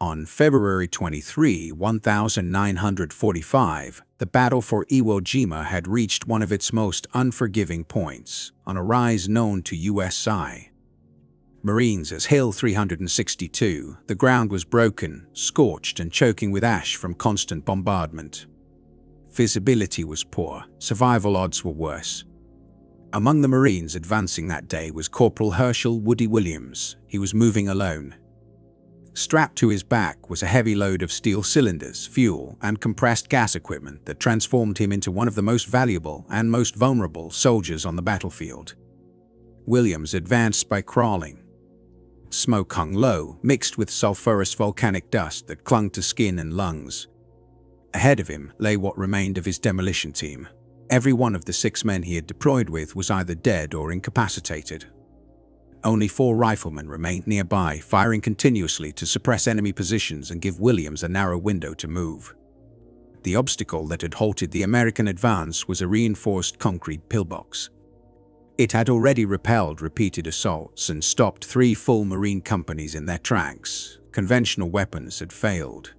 On February 23, 1945, the battle for Iwo Jima had reached one of its most unforgiving points, on a rise known to USI Marines as Hill 362. The ground was broken, scorched and choking with ash from constant bombardment. Visibility was poor, survival odds were worse. Among the Marines advancing that day was Corporal Herschel Woody Williams. He was moving alone. Strapped to his back was a heavy load of steel cylinders, fuel, and compressed gas equipment that transformed him into one of the most valuable and most vulnerable soldiers on the battlefield. Williams advanced by crawling. Smoke hung low, mixed with sulfurous volcanic dust that clung to skin and lungs. Ahead of him lay what remained of his demolition team. Every one of the 6 men he had deployed with was either dead or incapacitated. Only 4 riflemen remained nearby, firing continuously to suppress enemy positions and give Williams a narrow window to move. The obstacle that had halted the American advance was a reinforced concrete pillbox. It had already repelled repeated assaults and stopped 3 full Marine companies in their tracks. Conventional weapons had failed.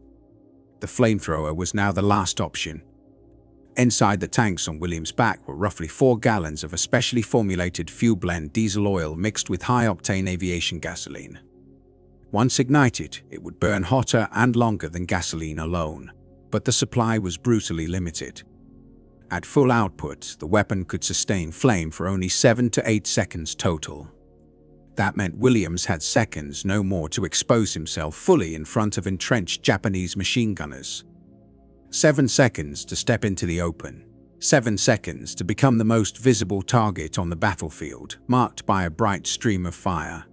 The flamethrower was now the last option. Inside the tanks on Williams' back were roughly 4 gallons of a specially formulated fuel blend diesel oil mixed with high-octane aviation gasoline. Once ignited, it would burn hotter and longer than gasoline alone, but the supply was brutally limited. At full output, the weapon could sustain flame for only 7 to 8 seconds total. That meant Williams had seconds, no more, to expose himself fully in front of entrenched Japanese machine gunners. 7 seconds to step into the open. 7 seconds to become the most visible target on the battlefield, marked by a bright stream of fire.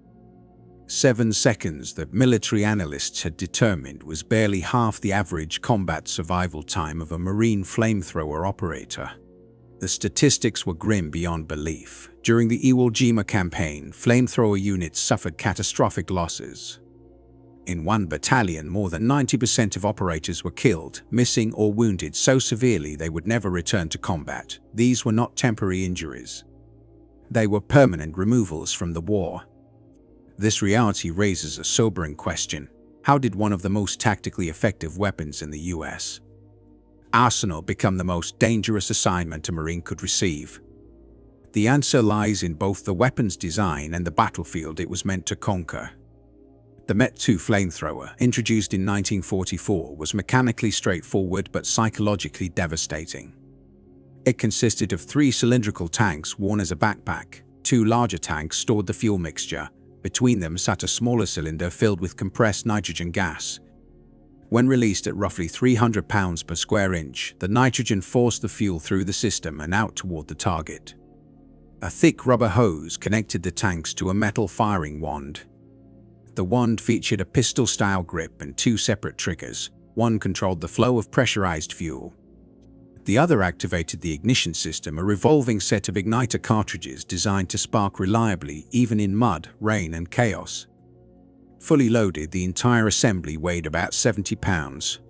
7 seconds that military analysts had determined was barely half the average combat survival time of a Marine flamethrower operator. The statistics were grim beyond belief. During the Iwo Jima campaign, flamethrower units suffered catastrophic losses. In one battalion, more than 90% of operators were killed, missing or wounded so severely they would never return to combat. These were not temporary injuries. They were permanent removals from the war. This reality raises a sobering question. How did one of the most tactically effective weapons in the U.S. arsenal become the most dangerous assignment a Marine could receive? The answer lies in both the weapon's design and the battlefield it was meant to conquer. The Met-2 flamethrower, introduced in 1944, was mechanically straightforward but psychologically devastating. It consisted of 3 cylindrical tanks worn as a backpack. 2 larger tanks stored the fuel mixture. Between them sat a smaller cylinder filled with compressed nitrogen gas. When released at roughly 300 pounds per square inch, the nitrogen forced the fuel through the system and out toward the target. A thick rubber hose connected the tanks to a metal firing wand. The wand featured a pistol-style grip and 2 separate triggers. One controlled the flow of pressurized fuel. The other activated the ignition system, a revolving set of igniter cartridges designed to spark reliably even in mud, rain, and chaos. Fully loaded, the entire assembly weighed about 70 pounds.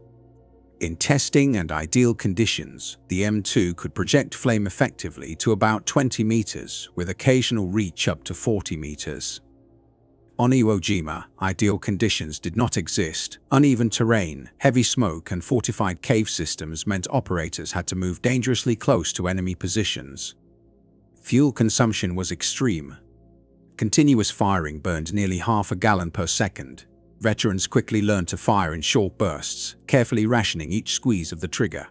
In testing and ideal conditions, the M2 could project flame effectively to about 20 meters, with occasional reach up to 40 meters. On Iwo Jima, ideal conditions did not exist. Uneven terrain, heavy smoke, and fortified cave systems meant operators had to move dangerously close to enemy positions. Fuel consumption was extreme. Continuous firing burned nearly half a gallon per second. Veterans quickly learned to fire in short bursts, carefully rationing each squeeze of the trigger.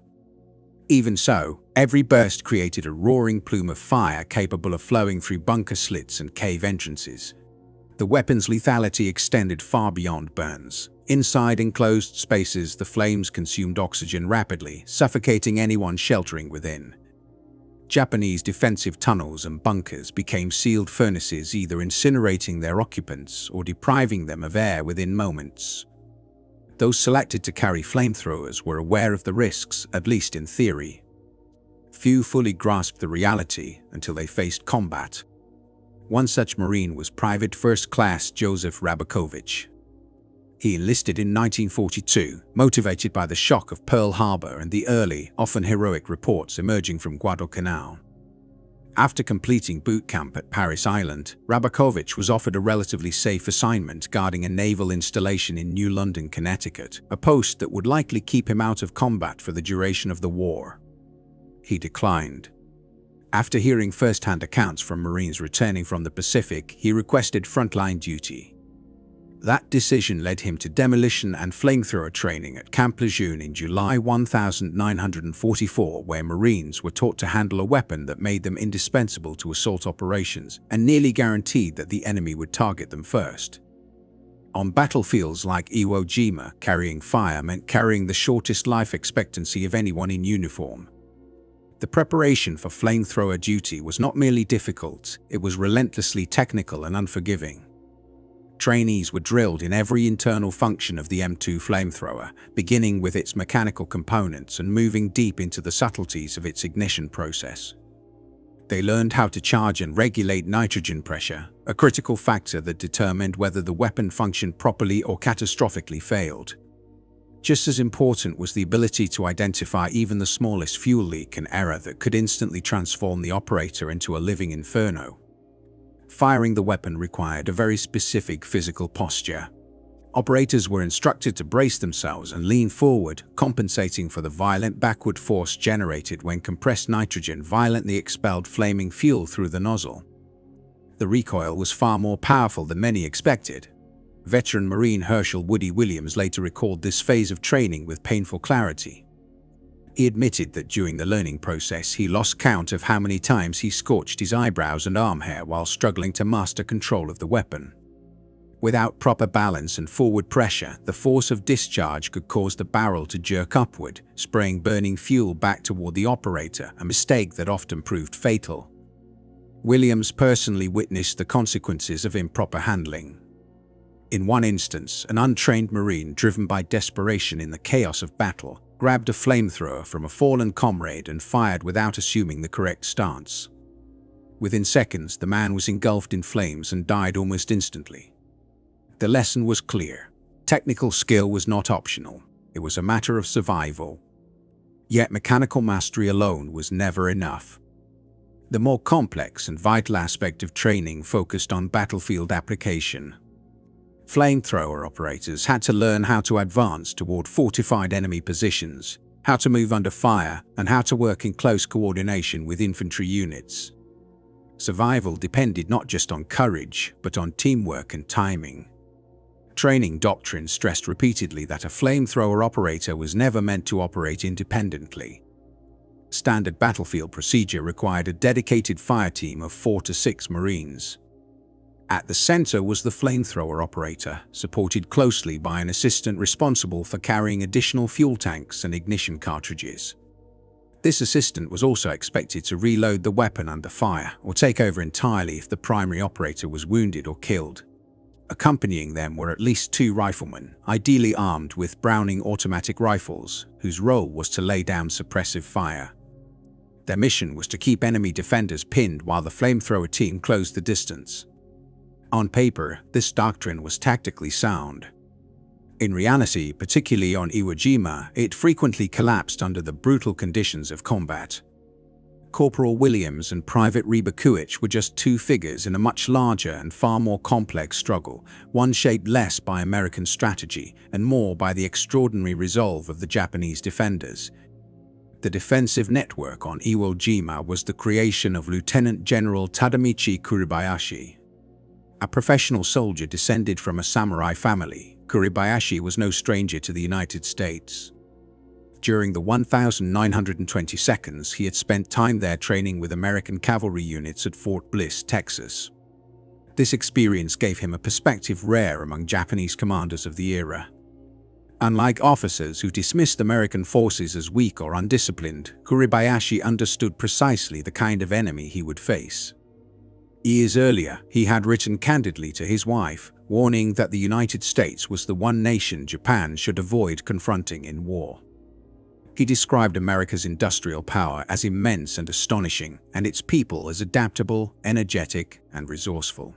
Even so, every burst created a roaring plume of fire capable of flowing through bunker slits and cave entrances. The weapon's lethality extended far beyond burns. Inside enclosed spaces, the flames consumed oxygen rapidly, suffocating anyone sheltering within. Japanese defensive tunnels and bunkers became sealed furnaces, either incinerating their occupants or depriving them of air within moments. Those selected to carry flamethrowers were aware of the risks, at least in theory. Few fully grasped the reality until they faced combat. One such Marine was Private First Class Joseph Rabakovich. He enlisted in 1942, motivated by the shock of Pearl Harbor and the early, often heroic reports emerging from Guadalcanal. After completing boot camp at Paris Island, Rabakovich was offered a relatively safe assignment guarding a naval installation in New London, Connecticut, a post that would likely keep him out of combat for the duration of the war. He declined. After hearing first-hand accounts from Marines returning from the Pacific, he requested frontline duty. That decision led him to demolition and flamethrower training at Camp Lejeune in July 1944, where Marines were taught to handle a weapon that made them indispensable to assault operations and nearly guaranteed that the enemy would target them first. On battlefields like Iwo Jima, carrying fire meant carrying the shortest life expectancy of anyone in uniform. The preparation for flamethrower duty was not merely difficult, it was relentlessly technical and unforgiving. Trainees were drilled in every internal function of the M2 flamethrower, beginning with its mechanical components and moving deep into the subtleties of its ignition process. They learned how to charge and regulate nitrogen pressure, a critical factor that determined whether the weapon functioned properly or catastrophically failed. Just as important was the ability to identify even the smallest fuel leak and error that could instantly transform the operator into a living inferno. Firing the weapon required a very specific physical posture. Operators were instructed to brace themselves and lean forward, compensating for the violent backward force generated when compressed nitrogen violently expelled flaming fuel through the nozzle. The recoil was far more powerful than many expected. Veteran Marine Herschel Woody Williams later recalled this phase of training with painful clarity. He admitted that during the learning process he lost count of how many times he scorched his eyebrows and arm hair while struggling to master control of the weapon. Without proper balance and forward pressure, the force of discharge could cause the barrel to jerk upward, spraying burning fuel back toward the operator, a mistake that often proved fatal. Williams personally witnessed the consequences of improper handling. In one instance, an untrained Marine, driven by desperation in the chaos of battle, grabbed a flamethrower from a fallen comrade and fired without assuming the correct stance. Within seconds, the man was engulfed in flames and died almost instantly. The lesson was clear. Technical skill was not optional. It was a matter of survival. Yet mechanical mastery alone was never enough. The more complex and vital aspect of training focused on battlefield application. Flamethrower operators had to learn how to advance toward fortified enemy positions, how to move under fire, and how to work in close coordination with infantry units. Survival depended not just on courage, but on teamwork and timing. Training doctrine stressed repeatedly that a flamethrower operator was never meant to operate independently. Standard battlefield procedure required a dedicated fire team of 4 to 6 Marines. At the center was the flamethrower operator, supported closely by an assistant responsible for carrying additional fuel tanks and ignition cartridges. This assistant was also expected to reload the weapon under fire or take over entirely if the primary operator was wounded or killed. Accompanying them were at least 2 riflemen, ideally armed with Browning automatic rifles, whose role was to lay down suppressive fire. Their mission was to keep enemy defenders pinned while the flamethrower team closed the distance. On paper, this doctrine was tactically sound. In reality, particularly on Iwo Jima, it frequently collapsed under the brutal conditions of combat. Corporal Williams and Private Kuribayashi were just 2 figures in a much larger and far more complex struggle, one shaped less by American strategy and more by the extraordinary resolve of the Japanese defenders. The defensive network on Iwo Jima was the creation of Lieutenant General Tadamichi Kuribayashi. A professional soldier descended from a samurai family, Kuribayashi was no stranger to the United States. During the 1,920 seconds, he had spent time there training with American cavalry units at Fort Bliss, Texas. This experience gave him a perspective rare among Japanese commanders of the era. Unlike officers who dismissed American forces as weak or undisciplined, Kuribayashi understood precisely the kind of enemy he would face. Years earlier, he had written candidly to his wife, warning that the United States was the one nation Japan should avoid confronting in war. He described America's industrial power as immense and astonishing, and its people as adaptable, energetic, and resourceful.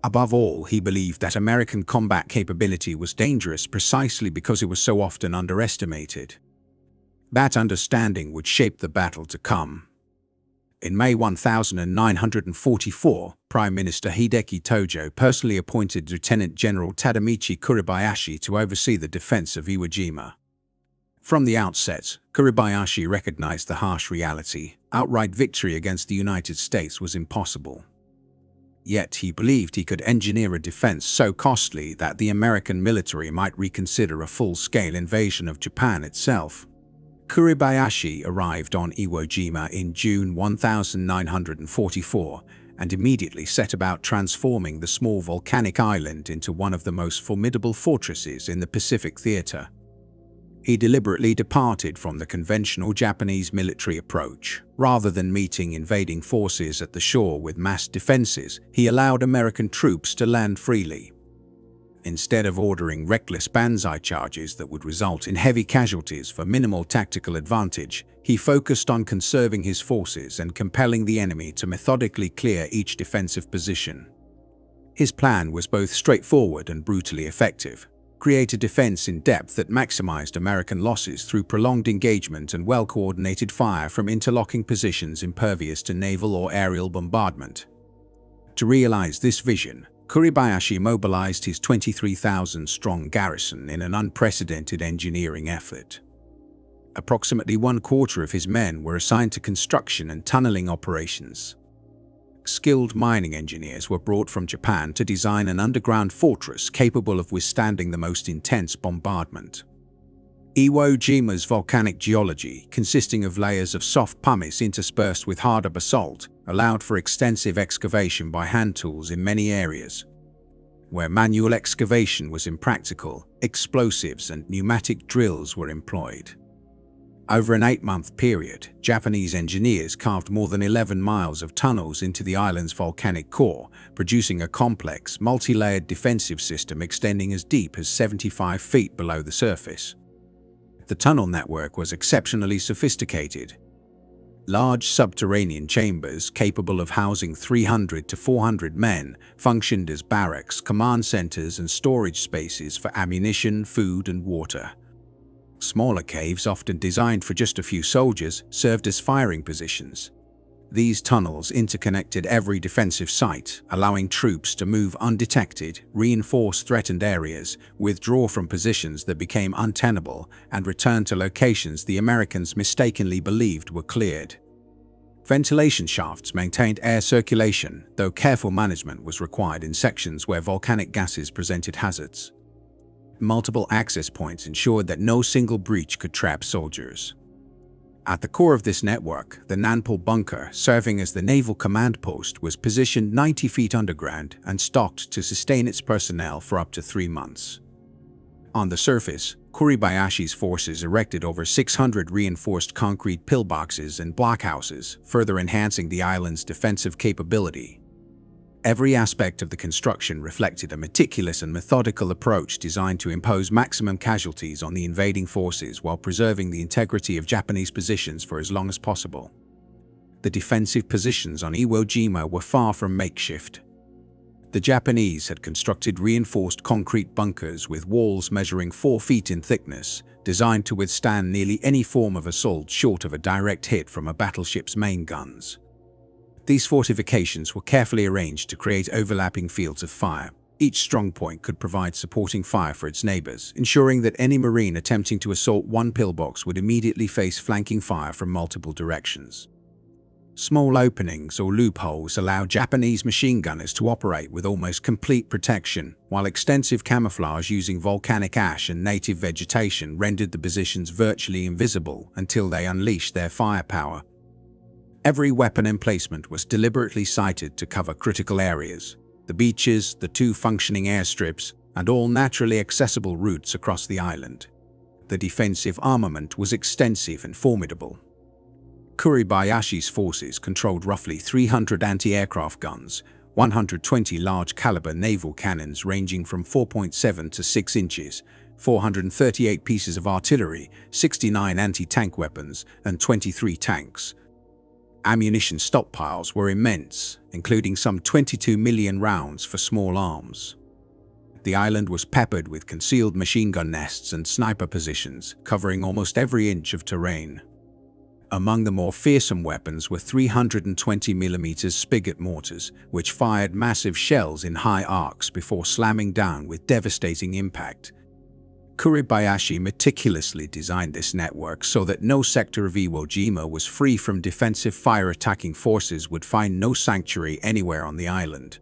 Above all, he believed that American combat capability was dangerous precisely because it was so often underestimated. That understanding would shape the battle to come. In May 1944, Prime Minister Hideki Tojo personally appointed Lieutenant General Tadamichi Kuribayashi to oversee the defense of Iwo Jima. From the outset, Kuribayashi recognized the harsh reality: outright victory against the United States was impossible. Yet he believed he could engineer a defense so costly that the American military might reconsider a full-scale invasion of Japan itself. Kuribayashi arrived on Iwo Jima in June 1944 and immediately set about transforming the small volcanic island into one of the most formidable fortresses in the Pacific theater. He deliberately departed from the conventional Japanese military approach. Rather than meeting invading forces at the shore with massed defenses, he allowed American troops to land freely. Instead of ordering reckless banzai charges that would result in heavy casualties for minimal tactical advantage, he focused on conserving his forces and compelling the enemy to methodically clear each defensive position. His plan was both straightforward and brutally effective: create a defense in depth that maximized American losses through prolonged engagement and well-coordinated fire from interlocking positions impervious to naval or aerial bombardment. To realize this vision, Kuribayashi mobilized his 23,000-strong garrison in an unprecedented engineering effort. Approximately one-quarter of his men were assigned to construction and tunneling operations. Skilled mining engineers were brought from Japan to design an underground fortress capable of withstanding the most intense bombardment. Iwo Jima's volcanic geology, consisting of layers of soft pumice interspersed with harder basalt, allowed for extensive excavation by hand tools in many areas. Where manual excavation was impractical, explosives and pneumatic drills were employed. Over an 8-month period, Japanese engineers carved more than 11 miles of tunnels into the island's volcanic core, producing a complex, multi-layered defensive system extending as deep as 75 feet below the surface. The tunnel network was exceptionally sophisticated. Large subterranean chambers capable of housing 300 to 400 men functioned as barracks, command centers, and storage spaces for ammunition, food, and water. Smaller caves, often designed for just a few soldiers, served as firing positions. These tunnels interconnected every defensive site, allowing troops to move undetected, reinforce threatened areas, withdraw from positions that became untenable, and return to locations the Americans mistakenly believed were cleared. Ventilation shafts maintained air circulation, though careful management was required in sections where volcanic gases presented hazards. Multiple access points ensured that no single breach could trap soldiers. At the core of this network, the Nanpal bunker, serving as the naval command post, was positioned 90 feet underground and stocked to sustain its personnel for up to 3 months. On the surface, Kuribayashi's forces erected over 600 reinforced concrete pillboxes and blockhouses, further enhancing the island's defensive capability. Every aspect of the construction reflected a meticulous and methodical approach designed to impose maximum casualties on the invading forces while preserving the integrity of Japanese positions for as long as possible. The defensive positions on Iwo Jima were far from makeshift. The Japanese had constructed reinforced concrete bunkers with walls measuring 4 feet in thickness, designed to withstand nearly any form of assault short of a direct hit from a battleship's main guns. These fortifications were carefully arranged to create overlapping fields of fire. Each strongpoint could provide supporting fire for its neighbors, ensuring that any Marine attempting to assault one pillbox would immediately face flanking fire from multiple directions. Small openings or loopholes allowed Japanese machine gunners to operate with almost complete protection, while extensive camouflage using volcanic ash and native vegetation rendered the positions virtually invisible until they unleashed their firepower. Every weapon emplacement was deliberately sited to cover critical areas: the beaches, the 2 functioning airstrips, and all naturally accessible routes across the island. The defensive armament was extensive and formidable. Kuribayashi's forces controlled roughly 300 anti-aircraft guns, 120 large-caliber naval cannons ranging from 4.7 to 6 inches, 438 pieces of artillery, 69 anti-tank weapons, and 23 tanks. Ammunition stockpiles were immense, including some 22 million rounds for small arms. The island was peppered with concealed machine gun nests and sniper positions, covering almost every inch of terrain. Among the more fearsome weapons were 320mm spigot mortars, which fired massive shells in high arcs before slamming down with devastating impact. Kuribayashi meticulously designed this network so that no sector of Iwo Jima was free from defensive fire. Attacking forces would find no sanctuary anywhere on the island.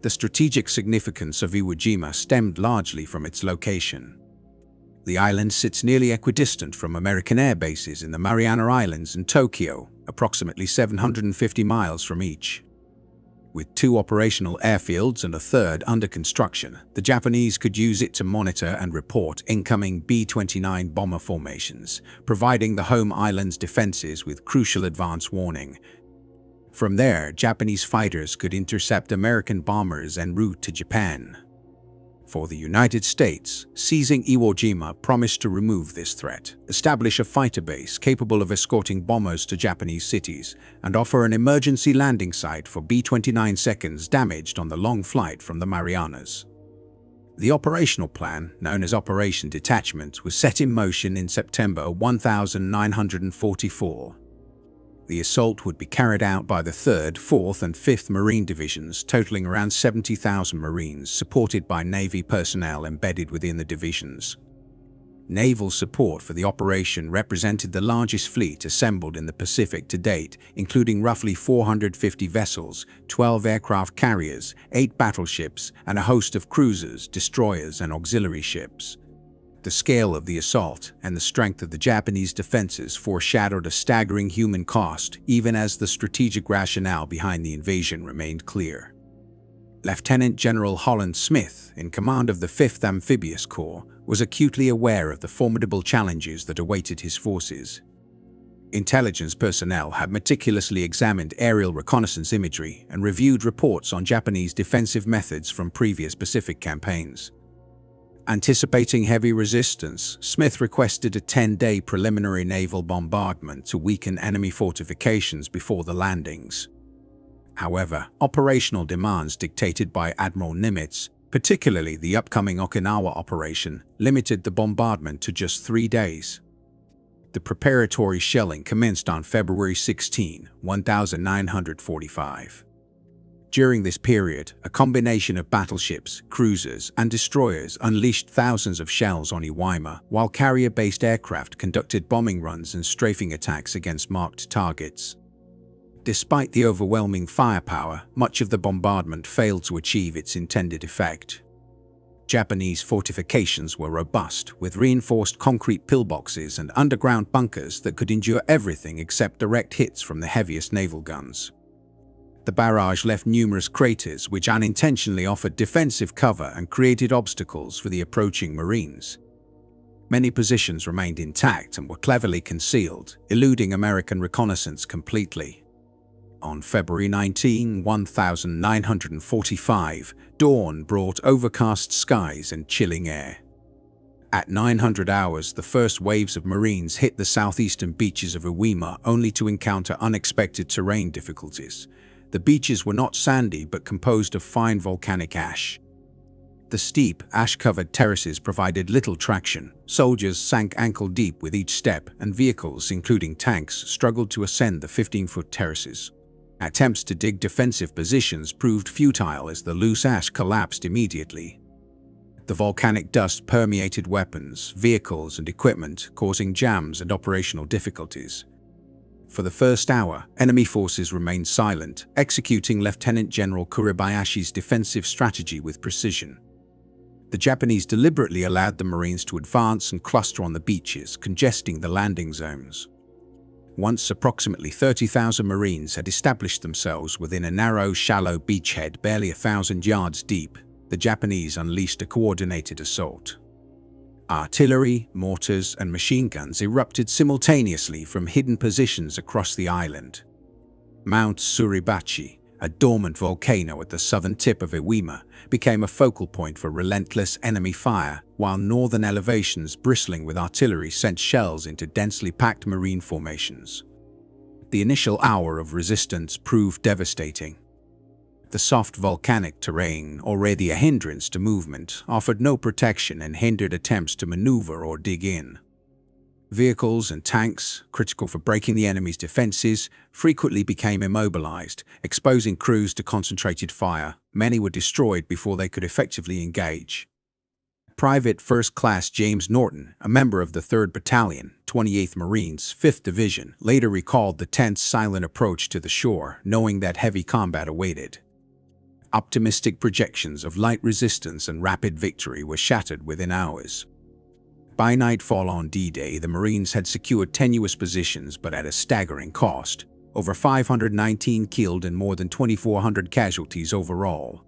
The strategic significance of Iwo Jima stemmed largely from its location. The island sits nearly equidistant from American air bases in the Mariana Islands and Tokyo, approximately 750 miles from each. With 2 operational airfields and a third under construction, the Japanese could use it to monitor and report incoming B-29 bomber formations, providing the home island's defenses with crucial advance warning. From there, Japanese fighters could intercept American bombers en route to Japan. For the United States, seizing Iwo Jima promised to remove this threat, establish a fighter base capable of escorting bombers to Japanese cities, and offer an emergency landing site for B-29 seconds damaged on the long flight from the Marianas. The operational plan, known as Operation Detachment, was set in motion in September 1944. The assault would be carried out by the 3rd, 4th, and 5th Marine Divisions, totaling around 70,000 Marines, supported by Navy personnel embedded within the divisions. Naval support for the operation represented the largest fleet assembled in the Pacific to date, including roughly 450 vessels, 12 aircraft carriers, 8 battleships, and a host of cruisers, destroyers, and auxiliary ships. The scale of the assault and the strength of the Japanese defenses foreshadowed a staggering human cost, even as the strategic rationale behind the invasion remained clear. Lieutenant General Holland Smith, in command of the 5th Amphibious Corps, was acutely aware of the formidable challenges that awaited his forces. Intelligence personnel had meticulously examined aerial reconnaissance imagery and reviewed reports on Japanese defensive methods from previous Pacific campaigns. Anticipating heavy resistance, Smith requested a 10-day preliminary naval bombardment to weaken enemy fortifications before the landings. However, operational demands dictated by Admiral Nimitz, particularly the upcoming Okinawa operation, limited the bombardment to just 3 days. The preparatory shelling commenced on February 16, 1945. During this period, a combination of battleships, cruisers, and destroyers unleashed thousands of shells on Iwo Jima, while carrier-based aircraft conducted bombing runs and strafing attacks against marked targets. Despite the overwhelming firepower, much of the bombardment failed to achieve its intended effect. Japanese fortifications were robust, with reinforced concrete pillboxes and underground bunkers that could endure everything except direct hits from the heaviest naval guns. The barrage left numerous craters which unintentionally offered defensive cover and created obstacles for the approaching Marines. Many positions remained intact and were cleverly concealed, eluding American reconnaissance completely. On February 19, 1945, dawn brought overcast skies and chilling air. At 900 hours, the first waves of Marines hit the southeastern beaches of Iwo Jima, only to encounter unexpected terrain difficulties. The beaches were not sandy but composed of fine volcanic ash. The steep, ash-covered terraces provided little traction. Soldiers sank ankle-deep with each step, and vehicles, including tanks, struggled to ascend the 15-foot terraces. Attempts to dig defensive positions proved futile as the loose ash collapsed immediately. The volcanic dust permeated weapons, vehicles, and equipment, causing jams and operational difficulties. For the first hour, enemy forces remained silent, executing Lieutenant General Kuribayashi's defensive strategy with precision. The Japanese deliberately allowed the Marines to advance and cluster on the beaches, congesting the landing zones. Once approximately 30,000 Marines had established themselves within a narrow, shallow beachhead barely 1,000 yards deep, the Japanese unleashed a coordinated assault. Artillery, mortars, and machine guns erupted simultaneously from hidden positions across the island. Mount Suribachi, a dormant volcano at the southern tip of Iwo Jima, became a focal point for relentless enemy fire, while northern elevations bristling with artillery sent shells into densely packed marine formations. The initial hour of resistance proved devastating. The soft volcanic terrain, already a hindrance to movement, offered no protection and hindered attempts to maneuver or dig in. Vehicles and tanks, critical for breaking the enemy's defenses, frequently became immobilized, exposing crews to concentrated fire. Many were destroyed before they could effectively engage. Private First Class James Norton, a member of the 3rd Battalion, 28th Marines, 5th Division, later recalled the tense, silent approach to the shore, knowing that heavy combat awaited. Optimistic projections of light resistance and rapid victory were shattered within hours. By nightfall on D-Day, the Marines had secured tenuous positions, but at a staggering cost. Over 519 killed and more than 2,400 casualties overall.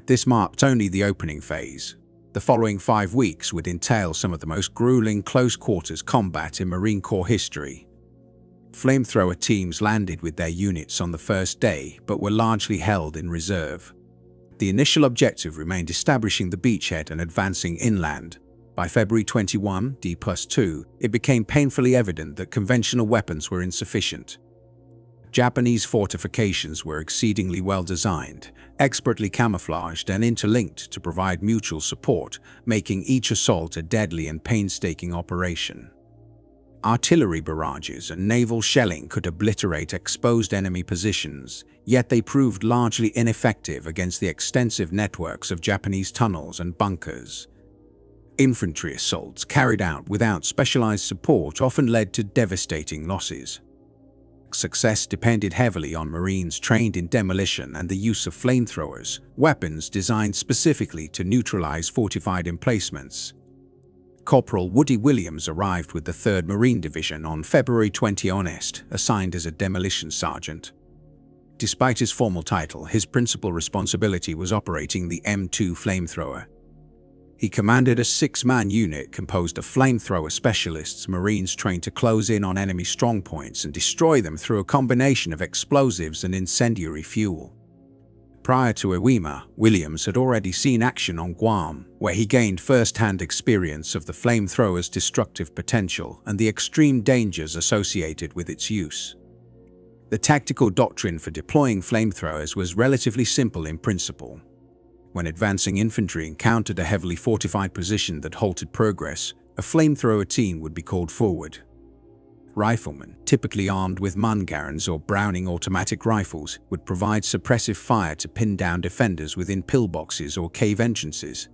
This marked only the opening phase. The following 5 weeks would entail some of the most grueling close-quarters combat in Marine Corps history. Flamethrower teams landed with their units on the first day, but were largely held in reserve. The initial objective remained establishing the beachhead and advancing inland. By February 21, D+2, it became painfully evident that conventional weapons were insufficient. Japanese fortifications were exceedingly well designed, expertly camouflaged and interlinked to provide mutual support, making each assault a deadly and painstaking operation. Artillery barrages and naval shelling could obliterate exposed enemy positions, yet they proved largely ineffective against the extensive networks of Japanese tunnels and bunkers. Infantry assaults carried out without specialized support often led to devastating losses. Success depended heavily on Marines trained in demolition and the use of flamethrowers, weapons designed specifically to neutralize fortified emplacements. Corporal Woody Williams arrived with the 3rd Marine Division on February 20, assigned as a demolition sergeant. Despite his formal title, his principal responsibility was operating the M2 flamethrower. He commanded a 6-man unit composed of flamethrower specialists, Marines trained to close in on enemy strongpoints and destroy them through a combination of explosives and incendiary fuel. Prior to Iwo Jima, Williams had already seen action on Guam, where he gained first-hand experience of the flamethrower's destructive potential and the extreme dangers associated with its use. The tactical doctrine for deploying flamethrowers was relatively simple in principle. When advancing infantry encountered a heavily fortified position that halted progress, a flamethrower team would be called forward. Riflemen, typically armed with Mungarins or Browning automatic rifles, would provide suppressive fire to pin down defenders within pillboxes or cave entrances.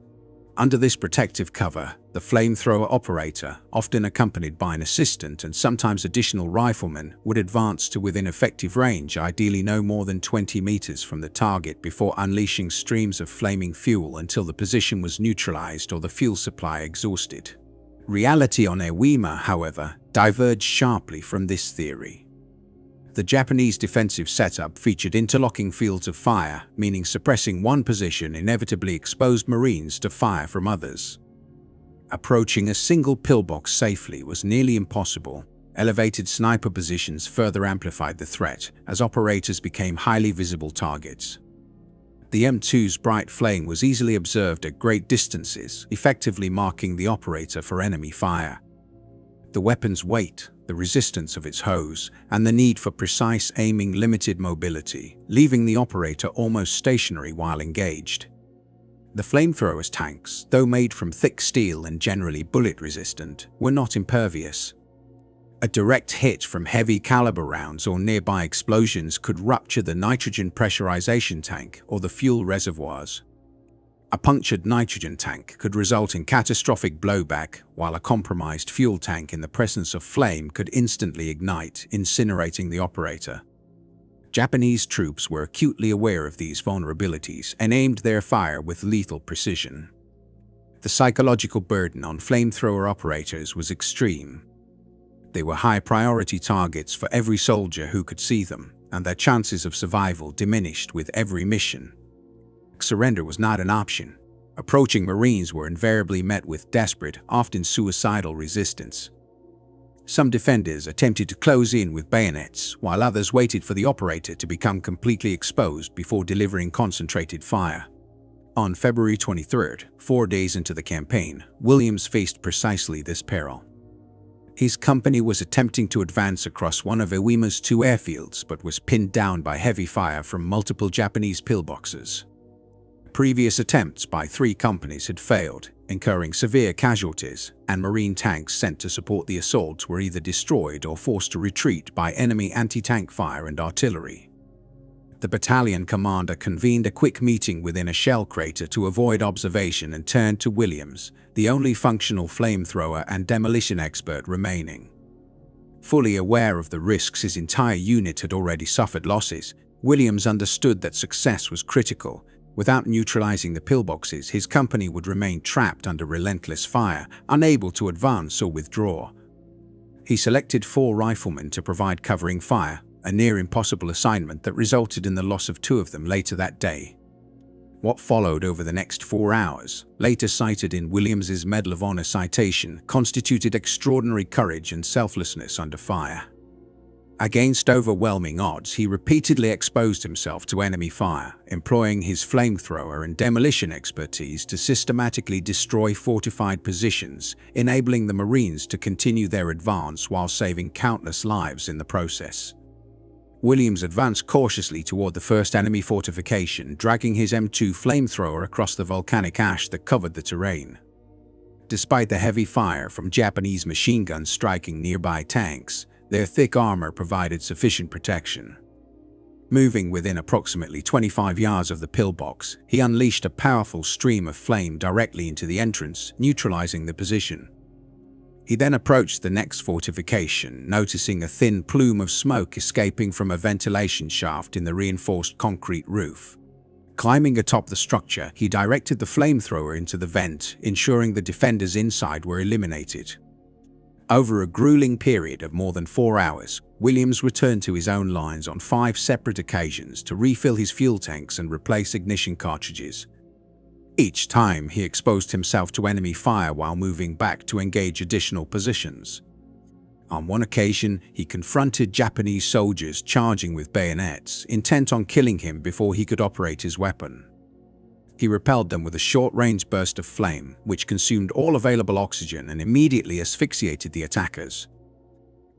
Under this protective cover, the flamethrower operator, often accompanied by an assistant and sometimes additional riflemen, would advance to within effective range, ideally no more than 20 meters from the target, before unleashing streams of flaming fuel until the position was neutralized or the fuel supply exhausted. Reality on Iwo Jima, however, diverged sharply from this theory. The Japanese defensive setup featured interlocking fields of fire, meaning suppressing one position inevitably exposed Marines to fire from others. Approaching a single pillbox safely was nearly impossible. Elevated sniper positions further amplified the threat, as operators became highly visible targets. The M2's bright flame was easily observed at great distances, effectively marking the operator for enemy fire. The weapon's weight, the resistance of its hose, and the need for precise aiming limited mobility, leaving the operator almost stationary while engaged. The flamethrower's tanks, though made from thick steel and generally bullet-resistant, were not impervious. A direct hit from heavy caliber rounds or nearby explosions could rupture the nitrogen pressurization tank or the fuel reservoirs. A punctured nitrogen tank could result in catastrophic blowback, while a compromised fuel tank in the presence of flame could instantly ignite, incinerating the operator. Japanese troops were acutely aware of these vulnerabilities and aimed their fire with lethal precision. The psychological burden on flamethrower operators was extreme. They were high-priority targets for every soldier who could see them, and their chances of survival diminished with every mission. Surrender was not an option. Approaching Marines were invariably met with desperate, often suicidal resistance. Some defenders attempted to close in with bayonets, while others waited for the operator to become completely exposed before delivering concentrated fire. On February 23rd, 4 days into the campaign, Williams faced precisely this peril. His company was attempting to advance across one of Iwo Jima's 2 airfields, but was pinned down by heavy fire from multiple Japanese pillboxes. Previous attempts by 3 companies had failed, incurring severe casualties, and Marine tanks sent to support the assaults were either destroyed or forced to retreat by enemy anti-tank fire and artillery. The battalion commander convened a quick meeting within a shell crater to avoid observation and turned to Williams, the only functional flamethrower and demolition expert remaining. Fully aware of the risks his entire unit had already suffered losses, Williams understood that success was critical. Without neutralizing the pillboxes, his company would remain trapped under relentless fire, unable to advance or withdraw. He selected 4 riflemen to provide covering fire, a near-impossible assignment that resulted in the loss of 2 of them later that day. What followed over the next 4 hours, later cited in Williams's Medal of Honor citation, constituted extraordinary courage and selflessness under fire. Against overwhelming odds, he repeatedly exposed himself to enemy fire, employing his flamethrower and demolition expertise to systematically destroy fortified positions, enabling the Marines to continue their advance while saving countless lives in the process. Williams advanced cautiously toward the first enemy fortification, dragging his M2 flamethrower across the volcanic ash that covered the terrain. Despite the heavy fire from Japanese machine guns striking nearby tanks, their thick armor provided sufficient protection. Moving within approximately 25 yards of the pillbox, he unleashed a powerful stream of flame directly into the entrance, neutralizing the position. He then approached the next fortification, noticing a thin plume of smoke escaping from a ventilation shaft in the reinforced concrete roof. Climbing atop the structure, he directed the flamethrower into the vent, ensuring the defenders inside were eliminated. Over a grueling period of more than 4 hours, Williams returned to his own lines on 5 separate occasions to refill his fuel tanks and replace ignition cartridges. Each time, he exposed himself to enemy fire while moving back to engage additional positions. On one occasion, he confronted Japanese soldiers charging with bayonets, intent on killing him before he could operate his weapon. He repelled them with a short-range burst of flame, which consumed all available oxygen and immediately asphyxiated the attackers.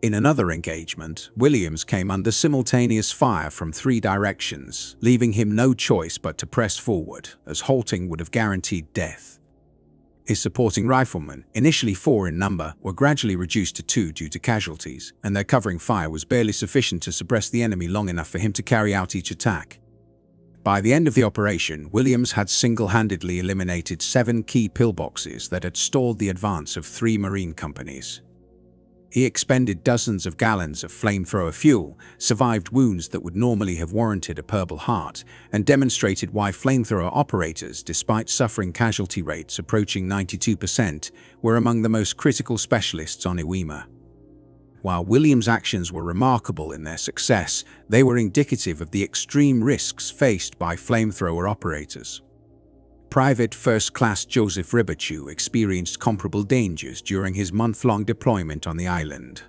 In another engagement, Williams came under simultaneous fire from 3 directions, leaving him no choice but to press forward, as halting would have guaranteed death. His supporting riflemen, initially 4 in number, were gradually reduced to 2 due to casualties, and their covering fire was barely sufficient to suppress the enemy long enough for him to carry out each attack. By the end of the operation, Williams had single-handedly eliminated 7 key pillboxes that had stalled the advance of 3 Marine companies. He expended dozens of gallons of flamethrower fuel, survived wounds that would normally have warranted a Purple Heart, and demonstrated why flamethrower operators, despite suffering casualty rates approaching 92%, were among the most critical specialists on Iwo Jima. While Williams' actions were remarkable in their success, they were indicative of the extreme risks faced by flamethrower operators. Private First Class Joseph Ribachu experienced comparable dangers during his month-long deployment on the island.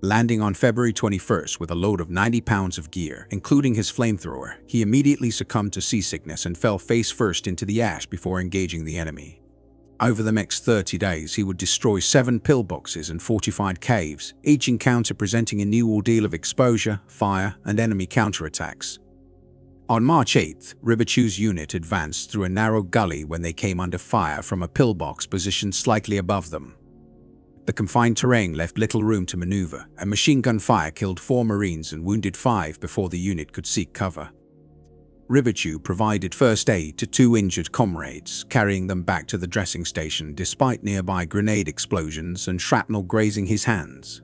Landing on February 21st with a load of 90 pounds of gear, including his flamethrower, he immediately succumbed to seasickness and fell face-first into the ash before engaging the enemy. Over the next 30 days, he would destroy 7 pillboxes and fortified caves, each encounter presenting a new ordeal of exposure, fire, and enemy counterattacks. On March 8th, Ribachu's unit advanced through a narrow gully when they came under fire from a pillbox positioned slightly above them. The confined terrain left little room to maneuver, and machine gun fire killed 4 Marines and wounded 5 before the unit could seek cover. Ribachu provided first aid to 2 injured comrades, carrying them back to the dressing station despite nearby grenade explosions and shrapnel grazing his hands.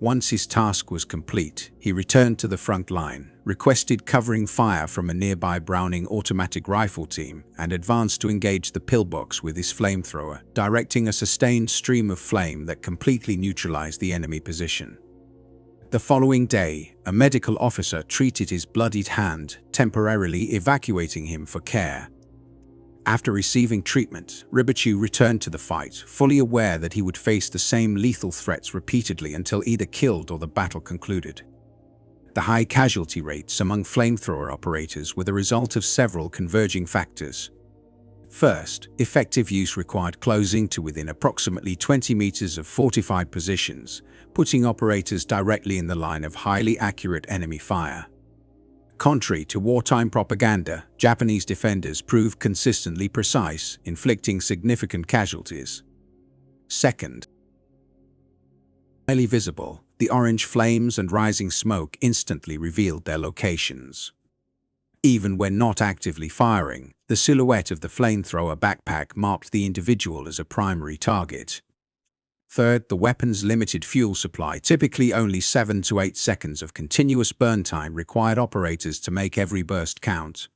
Once his task was complete, he returned to the front line, requested covering fire from a nearby Browning automatic rifle team, and advanced to engage the pillbox with his flamethrower, directing a sustained stream of flame that completely neutralized the enemy position. The following day, a medical officer treated his bloodied hand, temporarily evacuating him for care. After receiving treatment, Ribachu returned to the fight, fully aware that he would face the same lethal threats repeatedly until either killed or the battle concluded. The high casualty rates among flamethrower operators were the result of several converging factors. First, effective use required closing to within approximately 20 meters of fortified positions, putting operators directly in the line of highly accurate enemy fire. Contrary to wartime propaganda, Japanese defenders proved consistently precise, inflicting significant casualties. Second, highly visible, the orange flames and rising smoke instantly revealed their locations. Even when not actively firing, the silhouette of the flamethrower backpack marked the individual as a primary target. Third, the weapon's limited fuel supply, typically only 7 to 8 seconds of continuous burn time, required operators to make every burst count.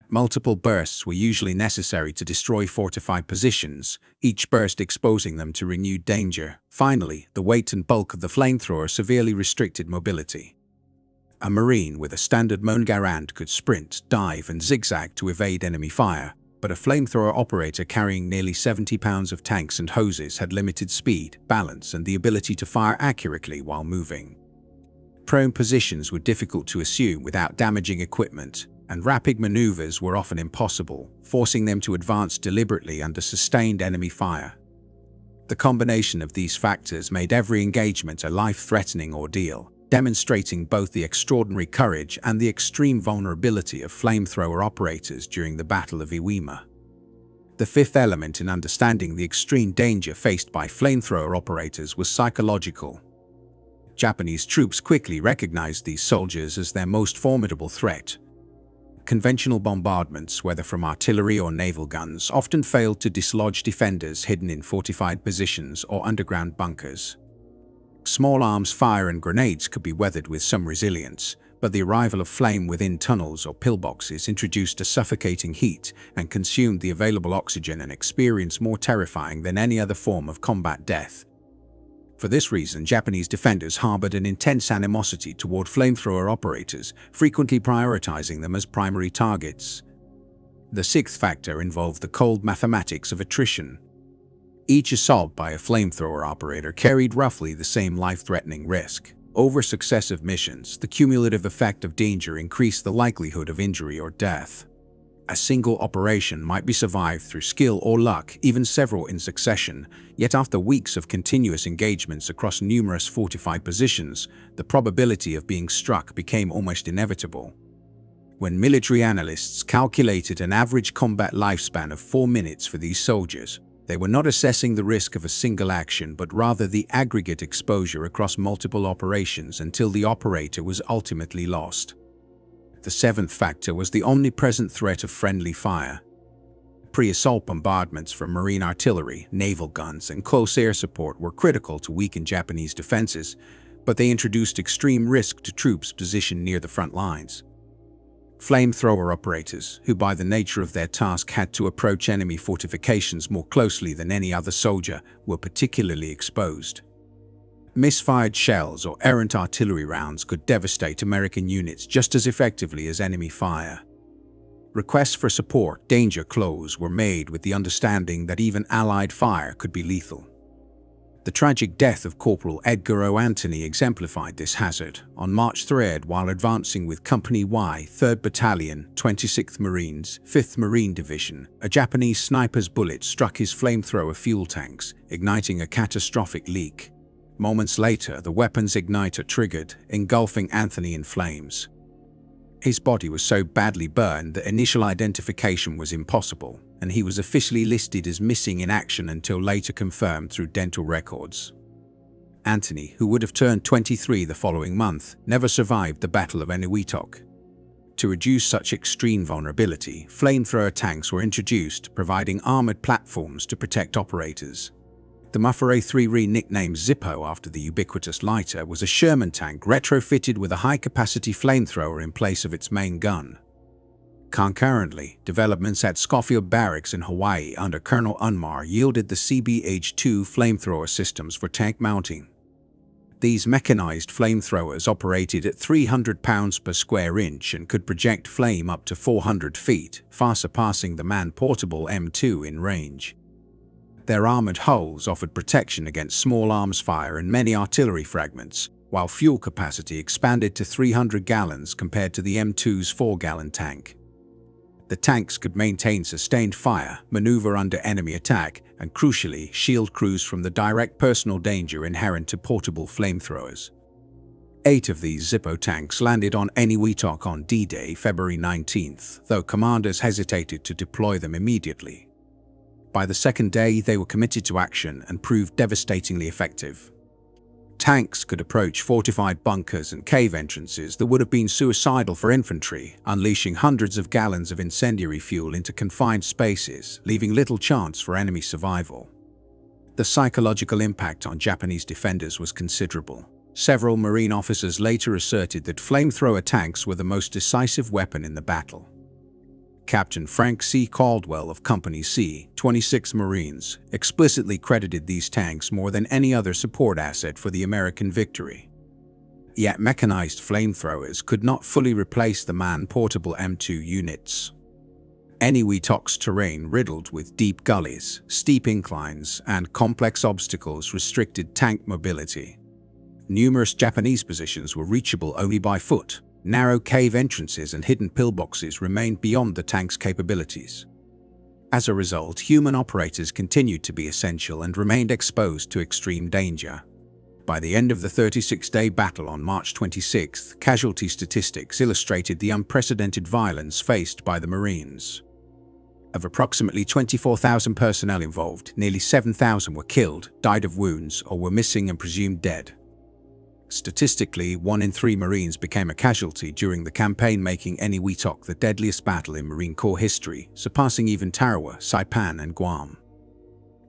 Multiple bursts were usually necessary to destroy fortified positions, each burst exposing them to renewed danger. Finally, the weight and bulk of the flamethrower severely restricted mobility. A Marine with a standard Mone Garand could sprint, dive, and zigzag to evade enemy fire, but a flamethrower operator carrying nearly 70 pounds of tanks and hoses had limited speed, balance, and the ability to fire accurately while moving. Prone positions were difficult to assume without damaging equipment, and rapid maneuvers were often impossible, forcing them to advance deliberately under sustained enemy fire. The combination of these factors made every engagement a life-threatening ordeal, demonstrating both the extraordinary courage and the extreme vulnerability of flamethrower operators during the Battle of Iwo Jima. The fifth element in understanding the extreme danger faced by flamethrower operators was psychological. Japanese troops quickly recognized these soldiers as their most formidable threat. Conventional bombardments, whether from artillery or naval guns, often failed to dislodge defenders hidden in fortified positions or underground bunkers. Small arms fire and grenades could be weathered with some resilience, but the arrival of flame within tunnels or pillboxes introduced a suffocating heat and consumed the available oxygen, an experience more terrifying than any other form of combat death. For this reason, Japanese defenders harbored an intense animosity toward flamethrower operators, frequently prioritizing them as primary targets. The sixth factor involved the cold mathematics of attrition. Each assault by a flamethrower operator carried roughly the same life-threatening risk. Over successive missions, the cumulative effect of danger increased the likelihood of injury or death. A single operation might be survived through skill or luck, even several in succession, yet after weeks of continuous engagements across numerous fortified positions, the probability of being struck became almost inevitable. When military analysts calculated an average combat lifespan of 4 minutes for these soldiers, they were not assessing the risk of a single action, but rather the aggregate exposure across multiple operations until the operator was ultimately lost. The seventh factor was the omnipresent threat of friendly fire. Pre-assault bombardments from Marine artillery, naval guns, and close air support were critical to weaken Japanese defenses, but they introduced extreme risk to troops positioned near the front lines. Flamethrower operators, who by the nature of their task had to approach enemy fortifications more closely than any other soldier, were particularly exposed. Misfired shells or errant artillery rounds could devastate American units just as effectively as enemy fire. Requests for support, danger clause, were made with the understanding that even Allied fire could be lethal. The tragic death of Corporal Edgar O. Anthony exemplified this hazard. On March 3rd, while advancing with Company Y, 3rd Battalion, 26th Marines, 5th Marine Division, a Japanese sniper's bullet struck his flamethrower fuel tanks, igniting a catastrophic leak. Moments later, the weapon's igniter triggered, engulfing Anthony in flames. His body was so badly burned that initial identification was impossible, and he was officially listed as missing in action until later confirmed through dental records. Anthony, who would have turned 23 the following month, never survived the Battle of Eniwetok. To reduce such extreme vulnerability, flamethrower tanks were introduced, providing armored platforms to protect operators. The Mufere 3 nicknamed Zippo after the ubiquitous lighter was a Sherman tank retrofitted with a high-capacity flamethrower in place of its main gun. Concurrently, developments at Schofield Barracks in Hawaii under Colonel Unmar yielded the CBH-2 flamethrower systems for tank mounting. These mechanized flamethrowers operated at 300 pounds per square inch and could project flame up to 400 feet, far surpassing the man-portable M2 in range. Their armored hulls offered protection against small arms fire and many artillery fragments, while fuel capacity expanded to 300 gallons compared to the M2's 4-gallon tank. The tanks could maintain sustained fire, maneuver under enemy attack, and crucially, shield crews from the direct personal danger inherent to portable flamethrowers. 8 of these Zippo tanks landed on Iwo Jima on D-Day, February 19th, though commanders hesitated to deploy them immediately. By the second day, they were committed to action and proved devastatingly effective. Tanks could approach fortified bunkers and cave entrances that would have been suicidal for infantry, unleashing hundreds of gallons of incendiary fuel into confined spaces, leaving little chance for enemy survival. The psychological impact on Japanese defenders was considerable. Several Marine officers later asserted that flamethrower tanks were the most decisive weapon in the battle. Captain Frank C. Caldwell of Company C, 26 Marines, explicitly credited these tanks more than any other support asset for the American victory. Yet mechanized flamethrowers could not fully replace the man-portable M2 units. Iwo Jima's terrain, riddled with deep gullies, steep inclines, and complex obstacles, restricted tank mobility. Numerous Japanese positions were reachable only by foot. Narrow cave entrances and hidden pillboxes remained beyond the tank's capabilities. As a result, human operators continued to be essential and remained exposed to extreme danger. By the end of the 36-day battle on March 26, casualty statistics illustrated the unprecedented violence faced by the Marines. Of approximately 24,000 personnel involved, nearly 7,000 were killed, died of wounds, or were missing and presumed dead. Statistically, 1 in 3 Marines became a casualty during the campaign, making Iwo Jima the deadliest battle in Marine Corps history, surpassing even Tarawa, Saipan, and Guam.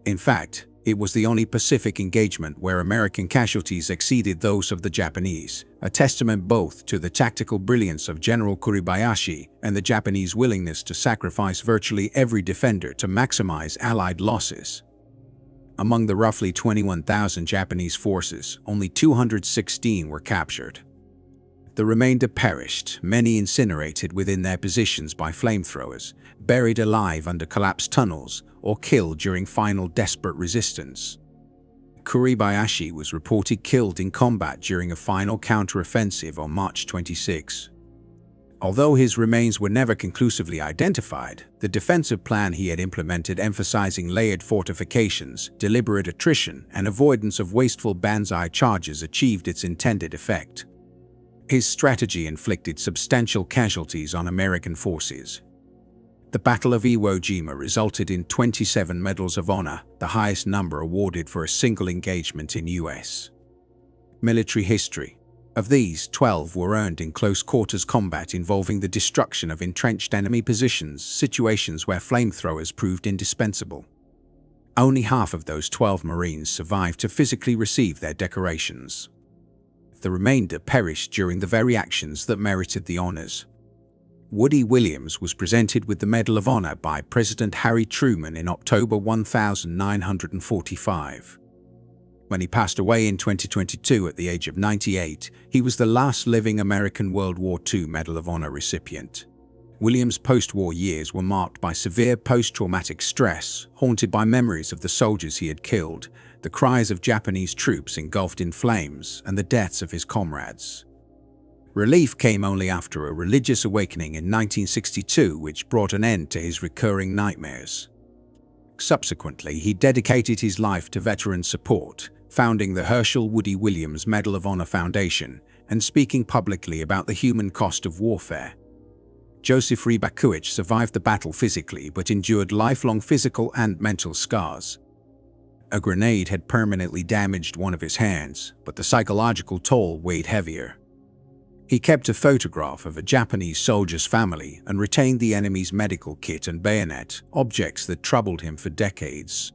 In fact, it was the only Pacific engagement where American casualties exceeded those of the Japanese, a testament both to the tactical brilliance of General Kuribayashi and the Japanese willingness to sacrifice virtually every defender to maximize Allied losses. Among the roughly 21,000 Japanese forces, only 216 were captured. The remainder perished, many incinerated within their positions by flamethrowers, buried alive under collapsed tunnels, or killed during final desperate resistance. Kuribayashi was reported killed in combat during a final counteroffensive on March 26. Although his remains were never conclusively identified, the defensive plan he had implemented, emphasizing layered fortifications, deliberate attrition, and avoidance of wasteful banzai charges, achieved its intended effect. His strategy inflicted substantial casualties on American forces. The Battle of Iwo Jima resulted in 27 Medals of Honor, the highest number awarded for a single engagement in U.S. military history. Of these, 12 were earned in close-quarters combat involving the destruction of entrenched enemy positions, situations where flamethrowers proved indispensable. Only half of those 12 Marines survived to physically receive their decorations. The remainder perished during the very actions that merited the honors. Woody Williams was presented with the Medal of Honor by President Harry Truman in October 1945. When he passed away in 2022 at the age of 98, he was the last living American World War II Medal of Honor recipient. Williams' post-war years were marked by severe post-traumatic stress, haunted by memories of the soldiers he had killed, the cries of Japanese troops engulfed in flames, and the deaths of his comrades. Relief came only after a religious awakening in 1962, which brought an end to his recurring nightmares. Subsequently, he dedicated his life to veteran support, founding the Herschel Woody Williams Medal of Honor Foundation and speaking publicly about the human cost of warfare. Joseph Rybakiewicz survived the battle physically but endured lifelong physical and mental scars. A grenade had permanently damaged one of his hands, but the psychological toll weighed heavier. He kept a photograph of a Japanese soldier's family and retained the enemy's medical kit and bayonet, objects that troubled him for decades.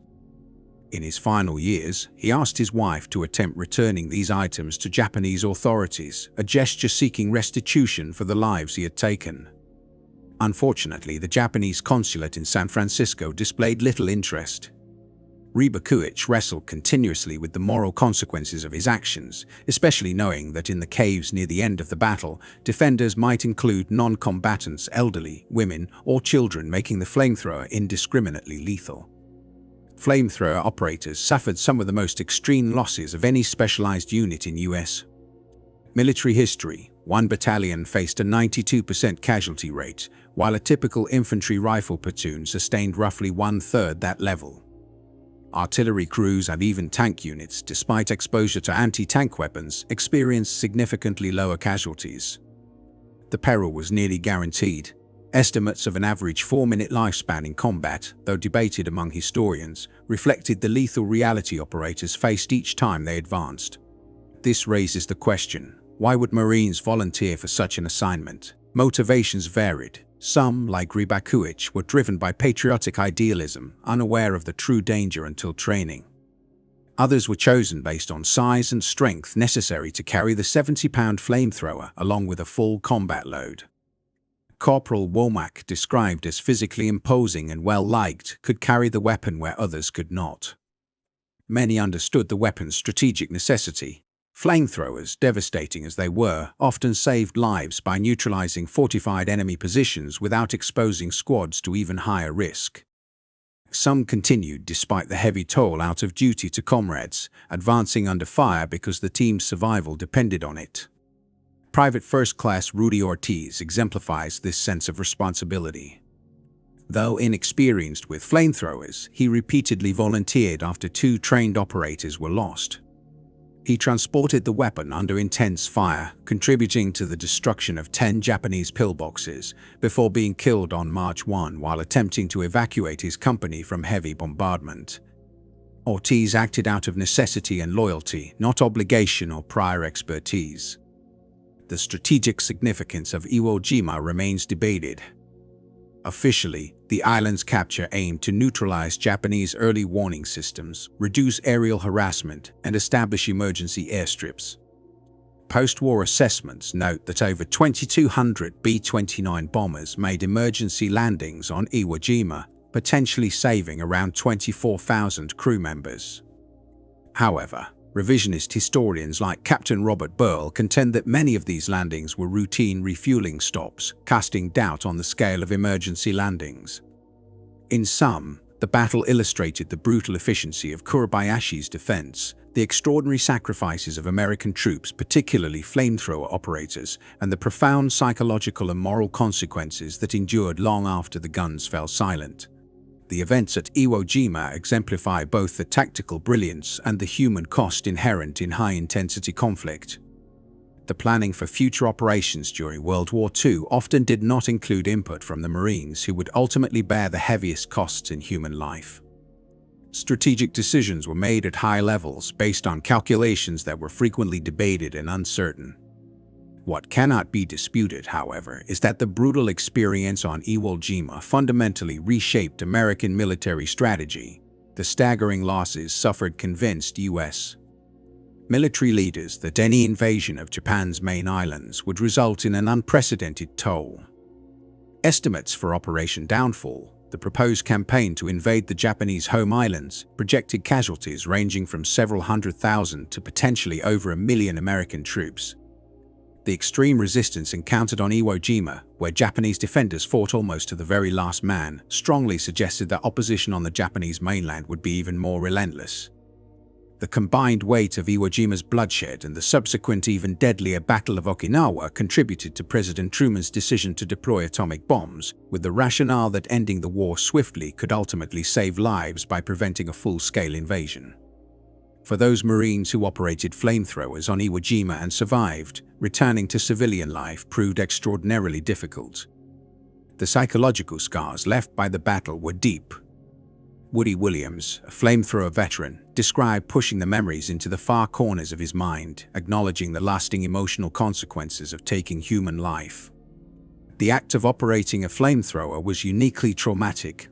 In his final years, he asked his wife to attempt returning these items to Japanese authorities, a gesture seeking restitution for the lives he had taken. Unfortunately, the Japanese consulate in San Francisco displayed little interest. Rybakiewicz wrestled continuously with the moral consequences of his actions, especially knowing that in the caves near the end of the battle, defenders might include non-combatants, elderly, women, or children, making the flamethrower indiscriminately lethal. Flamethrower operators suffered some of the most extreme losses of any specialized unit in U.S. military history. One battalion faced a 92% casualty rate, while a typical infantry rifle platoon sustained roughly one-third that level. Artillery crews and even tank units, despite exposure to anti-tank weapons, experienced significantly lower casualties. The peril was nearly guaranteed. Estimates of an average 4-minute lifespan in combat, though debated among historians, reflected the lethal reality operators faced each time they advanced. This raises the question, why would Marines volunteer for such an assignment? Motivations varied. Some, like Kuribayashi, were driven by patriotic idealism, unaware of the true danger until training. Others were chosen based on size and strength necessary to carry the 70-pound flamethrower along with a full combat load. Corporal Womack, described as physically imposing and well-liked, could carry the weapon where others could not. Many understood the weapon's strategic necessity. Flamethrowers, devastating as they were, often saved lives by neutralizing fortified enemy positions without exposing squads to even higher risk. Some continued despite the heavy toll out of duty to comrades, advancing under fire because the team's survival depended on it. Private First Class Rudy Ortiz exemplifies this sense of responsibility. Though inexperienced with flamethrowers, he repeatedly volunteered after 2 trained operators were lost. He transported the weapon under intense fire, contributing to the destruction of 10 Japanese pillboxes, before being killed on March 1 while attempting to evacuate his company from heavy bombardment. Ortiz acted out of necessity and loyalty, not obligation or prior expertise. The strategic significance of Iwo Jima remains debated. Officially, the island's capture aimed to neutralize Japanese early warning systems, reduce aerial harassment, and establish emergency airstrips. Post-war assessments note that over 2,200 B-29 bombers made emergency landings on Iwo Jima, potentially saving around 24,000 crew members. However, revisionist historians like Captain Robert Burl contend that many of these landings were routine refueling stops, casting doubt on the scale of emergency landings. In sum, the battle illustrated the brutal efficiency of Kuribayashi's defense, the extraordinary sacrifices of American troops, particularly flamethrower operators, and the profound psychological and moral consequences that endured long after the guns fell silent. The events at Iwo Jima exemplify both the tactical brilliance and the human cost inherent in high-intensity conflict. The planning for future operations during World War II often did not include input from the Marines, who would ultimately bear the heaviest costs in human life. Strategic decisions were made at high levels based on calculations that were frequently debated and uncertain. What cannot be disputed, however, is that the brutal experience on Iwo Jima fundamentally reshaped American military strategy. The staggering losses suffered convinced U.S. military leaders that any invasion of Japan's main islands would result in an unprecedented toll. Estimates for Operation Downfall, the proposed campaign to invade the Japanese home islands, projected casualties ranging from several 100,000 to potentially over 1 million American troops. The extreme resistance encountered on Iwo Jima, where Japanese defenders fought almost to the very last man, strongly suggested that opposition on the Japanese mainland would be even more relentless. The combined weight of Iwo Jima's bloodshed and the subsequent even deadlier Battle of Okinawa contributed to President Truman's decision to deploy atomic bombs, with the rationale that ending the war swiftly could ultimately save lives by preventing a full-scale invasion. For those Marines who operated flamethrowers on Iwo Jima and survived, returning to civilian life proved extraordinarily difficult. The psychological scars left by the battle were deep. Woody Williams, a flamethrower veteran, described pushing the memories into the far corners of his mind, acknowledging the lasting emotional consequences of taking human life. The act of operating a flamethrower was uniquely traumatic.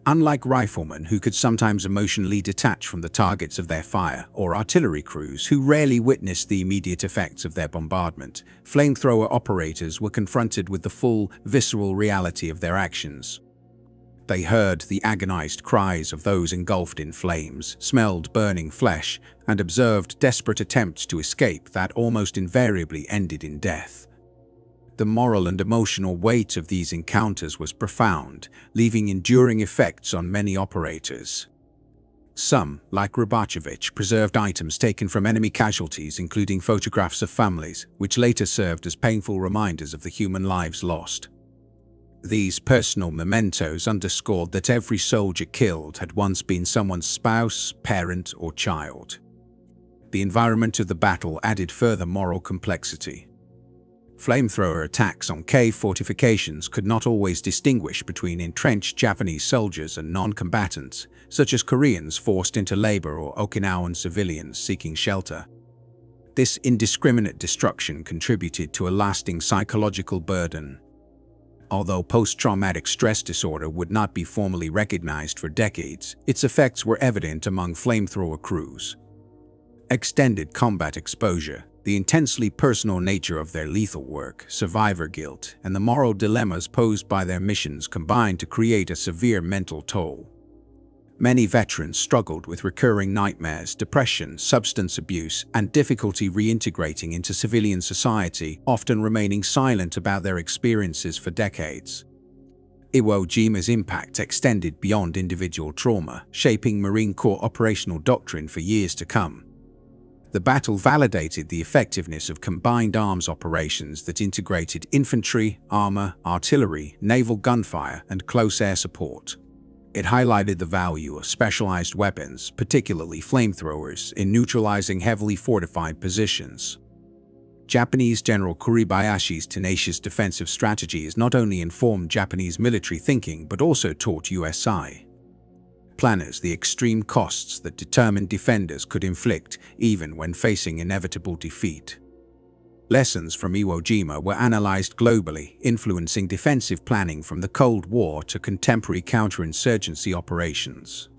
Unlike riflemen who could sometimes emotionally detach from the targets of their fire, or artillery crews who rarely witnessed the immediate effects of their bombardment, flamethrower operators were confronted with the full, visceral reality of their actions. They heard the agonized cries of those engulfed in flames, smelled burning flesh, and observed desperate attempts to escape that almost invariably ended in death. The moral and emotional weight of these encounters was profound, leaving enduring effects on many operators. Some, like Kuribayashi, preserved items taken from enemy casualties, including photographs of families, which later served as painful reminders of the human lives lost. These personal mementos underscored that every soldier killed had once been someone's spouse, parent, or child. The environment of the battle added further moral complexity. Flamethrower attacks on cave fortifications could not always distinguish between entrenched Japanese soldiers and non-combatants, such as Koreans forced into labor or Okinawan civilians seeking shelter. This indiscriminate destruction contributed to a lasting psychological burden. Although post-traumatic stress disorder would not be formally recognized for decades, its effects were evident among flamethrower crews. Extended combat exposure, the intensely personal nature of their lethal work, survivor guilt, and the moral dilemmas posed by their missions combined to create a severe mental toll. Many veterans struggled with recurring nightmares, depression, substance abuse, and difficulty reintegrating into civilian society, often remaining silent about their experiences for decades. Iwo Jima's impact extended beyond individual trauma, shaping Marine Corps operational doctrine for years to come. The battle validated the effectiveness of combined arms operations that integrated infantry, armor, artillery, naval gunfire, and close air support. It highlighted the value of specialized weapons, particularly flamethrowers, in neutralizing heavily fortified positions. Japanese General Kuribayashi's tenacious defensive strategies not only informed Japanese military thinking but also taught USI planners the extreme costs that determined defenders could inflict, even when facing inevitable defeat. Lessons from Iwo Jima were analyzed globally, influencing defensive planning from the Cold War to contemporary counterinsurgency operations.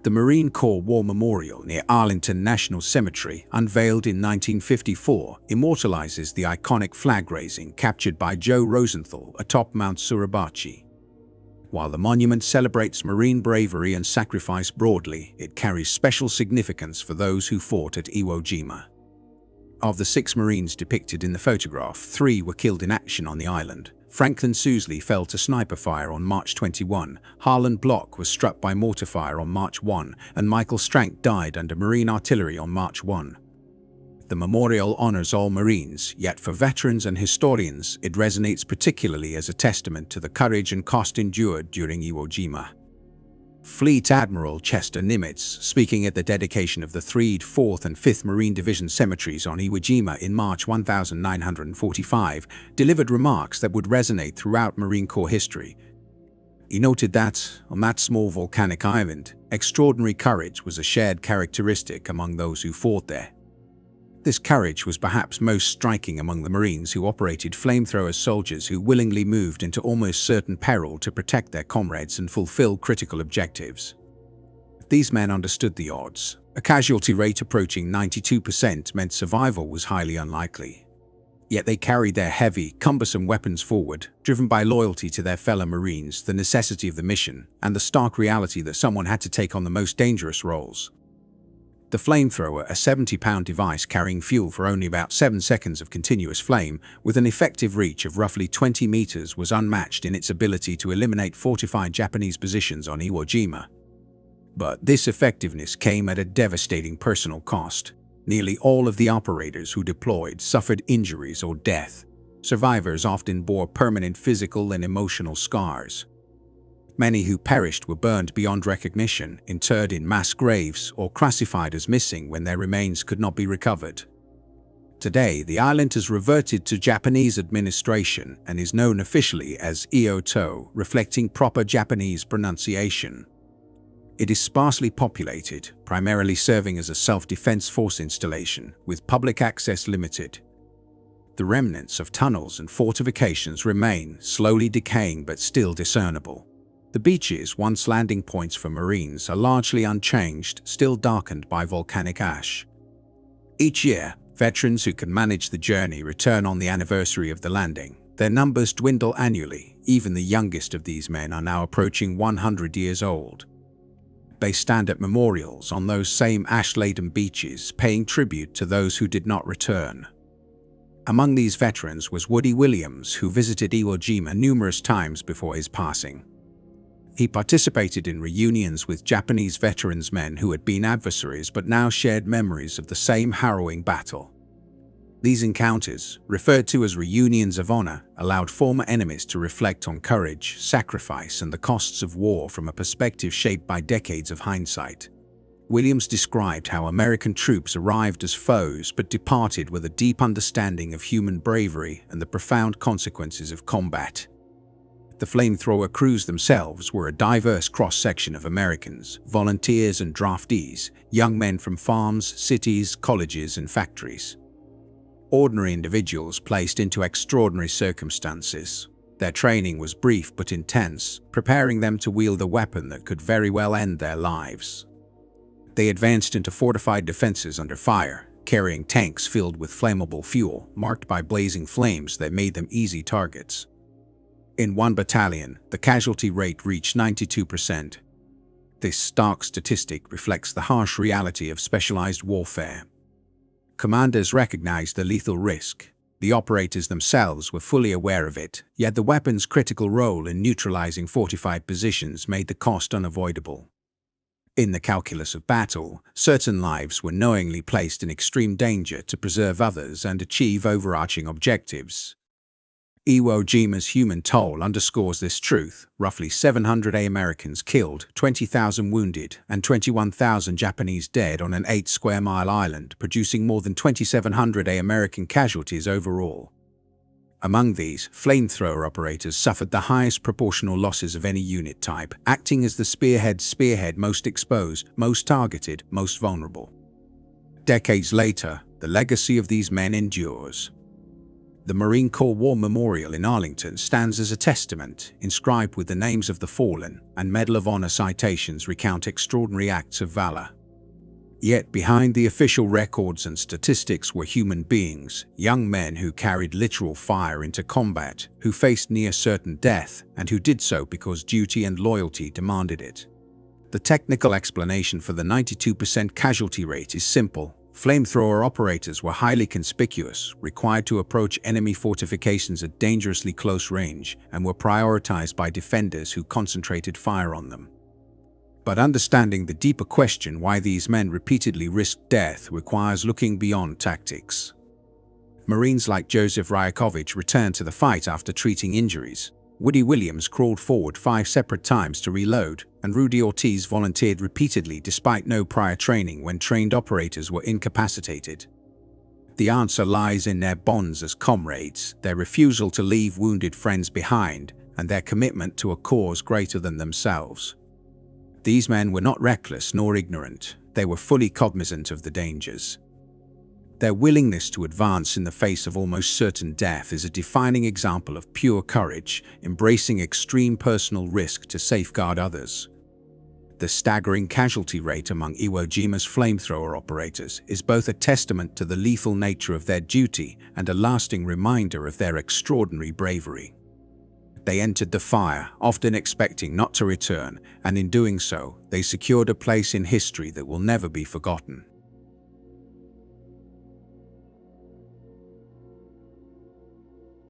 The Marine Corps War Memorial near Arlington National Cemetery, unveiled in 1954, immortalizes the iconic flag raising captured by Joe Rosenthal atop Mount Suribachi. While the monument celebrates Marine bravery and sacrifice broadly, it carries special significance for those who fought at Iwo Jima. Of the 6 Marines depicted in the photograph, 3 were killed in action on the island. Franklin Sousley fell to sniper fire on March 21, Harlan Block was struck by mortar fire on March 1, and Michael Strank died under Marine artillery on March 1. The memorial honors all Marines, yet for veterans and historians, it resonates particularly as a testament to the courage and cost endured during Iwo Jima. Fleet Admiral Chester Nimitz, speaking at the dedication of the 3rd, 4th and 5th Marine Division cemeteries on Iwo Jima in March 1945, delivered remarks that would resonate throughout Marine Corps history. He noted that, on that small volcanic island, extraordinary courage was a shared characteristic among those who fought there. This courage was perhaps most striking among the Marines who operated flamethrower soldiers who willingly moved into almost certain peril to protect their comrades and fulfill critical objectives. These men understood the odds. A casualty rate approaching 92% meant survival was highly unlikely. Yet they carried their heavy, cumbersome weapons forward, driven by loyalty to their fellow Marines, the necessity of the mission, and the stark reality that someone had to take on the most dangerous roles. The flamethrower, a 70-pound device carrying fuel for only about 7 seconds of continuous flame, with an effective reach of roughly 20 meters, was unmatched in its ability to eliminate fortified Japanese positions on Iwo Jima. But this effectiveness came at a devastating personal cost. Nearly all of the operators who deployed suffered injuries or death. Survivors often bore permanent physical and emotional scars. Many who perished were burned beyond recognition, interred in mass graves, or classified as missing when their remains could not be recovered. Today, the island has reverted to Japanese administration and is known officially as Ioto, reflecting proper Japanese pronunciation. It is sparsely populated, primarily serving as a self-defense force installation, with public access limited. The remnants of tunnels and fortifications remain, slowly decaying but still discernible. The beaches, once landing points for Marines, are largely unchanged, still darkened by volcanic ash. Each year, veterans who can manage the journey return on the anniversary of the landing. Their numbers dwindle annually. Even the youngest of these men are now approaching 100 years old. They stand at memorials on those same ash-laden beaches, paying tribute to those who did not return. Among these veterans was Woody Williams, who visited Iwo Jima numerous times before his passing. He participated in reunions with Japanese veterans, men who had been adversaries but now shared memories of the same harrowing battle. These encounters, referred to as reunions of honor, allowed former enemies to reflect on courage, sacrifice, and the costs of war from a perspective shaped by decades of hindsight. Williams described how American troops arrived as foes but departed with a deep understanding of human bravery and the profound consequences of combat. The flamethrower crews themselves were a diverse cross-section of Americans, volunteers and draftees, young men from farms, cities, colleges, and factories. Ordinary individuals placed into extraordinary circumstances. Their training was brief but intense, preparing them to wield a weapon that could very well end their lives. They advanced into fortified defenses under fire, carrying tanks filled with flammable fuel, marked by blazing flames that made them easy targets. In one battalion, the casualty rate reached 92%. This stark statistic reflects the harsh reality of specialized warfare. Commanders recognized the lethal risk. The operators themselves were fully aware of it, yet the weapon's critical role in neutralizing fortified positions made the cost unavoidable. In the calculus of battle, certain lives were knowingly placed in extreme danger to preserve others and achieve overarching objectives. Iwo Jima's human toll underscores this truth: roughly 700 Americans killed, 20,000 wounded, and 21,000 Japanese dead on an 8-square-mile island, producing more than 2,700 American casualties overall. Among these, flamethrower operators suffered the highest proportional losses of any unit type, acting as the spearhead most exposed, most targeted, most vulnerable. Decades later, the legacy of these men endures. The Marine Corps War Memorial in Arlington stands as a testament, inscribed with the names of the fallen, and Medal of Honor citations recount extraordinary acts of valor. Yet behind the official records and statistics were human beings, young men who carried literal fire into combat, who faced near certain death, and who did so because duty and loyalty demanded it. The technical explanation for the 92% casualty rate is simple. Flamethrower operators were highly conspicuous, required to approach enemy fortifications at dangerously close range, and were prioritized by defenders who concentrated fire on them. But understanding the deeper question why these men repeatedly risked death requires looking beyond tactics. Marines like Joseph Ryakovich returned to the fight after treating injuries. Woody Williams crawled forward 5 separate times to reload, and Rudy Ortiz volunteered repeatedly despite no prior training when trained operators were incapacitated. The answer lies in their bonds as comrades, their refusal to leave wounded friends behind, and their commitment to a cause greater than themselves. These men were not reckless nor ignorant. They were fully cognizant of the dangers. Their willingness to advance in the face of almost certain death is a defining example of pure courage, embracing extreme personal risk to safeguard others. The staggering casualty rate among Iwo Jima's flamethrower operators is both a testament to the lethal nature of their duty and a lasting reminder of their extraordinary bravery. They entered the fire, often expecting not to return, and in doing so, they secured a place in history that will never be forgotten.